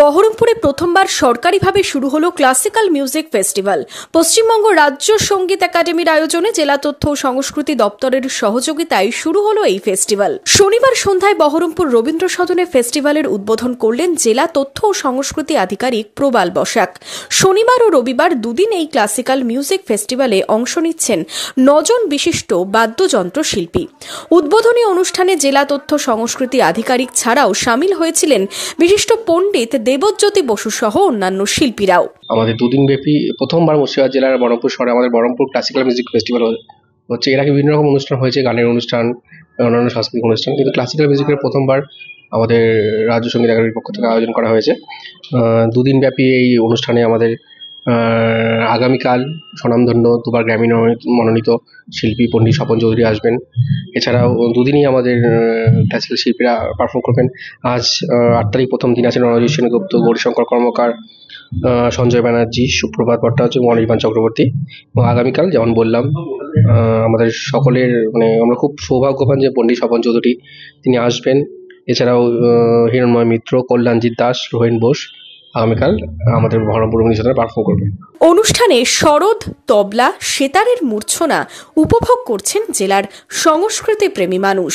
বহরমপুরে প্রথমবার সরকারিভাবে শুরু হলো ক্লাসিক্যাল মিউজিক ফেস্টিভ্যাল। পশ্চিমবঙ্গ রাজ্য সঙ্গীত একাডেমির আয়োজনে জেলা তথ্য ও সংস্কৃতি দপ্তরের সহযোগিতায় শুরু হলো এই ফেস্টিভ্যাল। শনিবার সন্ধ্যায় বহরমপুর রবীন্দ্র সদনে ফেস্টিভ্যালের উদ্বোধন করলেন জেলা তথ্য ও সংস্কৃতি আধিকারিক প্রবাল বসাক। শনিবার ও রবিবার দুদিন এই ক্লাসিক্যাল মিউজিক ফেস্টিভ্যালে অংশ নিচ্ছেন 9 জন বিশিষ্ট বাদ্যযন্ত্র শিল্পী। উদ্বোধনী অনুষ্ঠানে জেলা তথ্য সংস্কৃতি আধিকারিক ছাড়াও সামিল হয়েছিলেন বিশিষ্ট পণ্ডিত দেবজ্যোতি বসু সহ অন্যান্য শিল্পীরাও। আমাদের দুদিন ব্যাপী প্রথমবার মুর্শিদাবাদ জেলার বহরমপুর শহরে আমাদের বহরমপুর ক্লাসিক্যাল মিউজিক ফেস্টিভ্যাল হচ্ছে। এর আগে বিভিন্ন রকম অনুষ্ঠান হয়েছে, গানের অনুষ্ঠান, অন্যান্য সাংস্কৃতিক অনুষ্ঠান, কিন্তু ক্লাসিক্যাল মিউজিকের প্রথমবার আমাদের রাজ্য সঙ্গীত একাডেমির পক্ষ থেকে আয়োজন করা হয়েছে। দুদিন ব্যাপী এই অনুষ্ঠানে আমাদের আগামীকাল স্বনামধন্য দুবার গ্র্যামি মনোনীত শিল্পী পণ্ডিত স্বপন চৌধুরী আসবেন। এছাড়াও দুদিনই আমাদের ক্লাসিক্যাল শিল্পীরা পারফর্ম করবেন। আজ 8 তারিখ প্রথম দিন আছেন রণজিৎ সেনগুপ্ত, গৌরীশঙ্কর কর্মকার, সঞ্জয় ব্যানার্জি, সুপ্রভাত ভট্টাচার্য, অনির্বাণ চক্রবর্তী। এবং আগামীকাল যেমন বললাম, আমাদের সকলের আমরা খুব সৌভাগ্যবান যে পণ্ডিত স্বপন চৌধুরী তিনি আসবেন। এছাড়াও হিরণময় মিত্র, কল্যাণজিৎ দাস, রোহিণ বোস আগামীকাল আমাদের বহরমপুর অনুষ্ঠানে পারফর্ম করবে। অনুষ্ঠানে সরোদ, তবলা, সেতারের মূর্ছনা উপভোগ করছেন জেলার সংস্কৃতি প্রেমী মানুষ।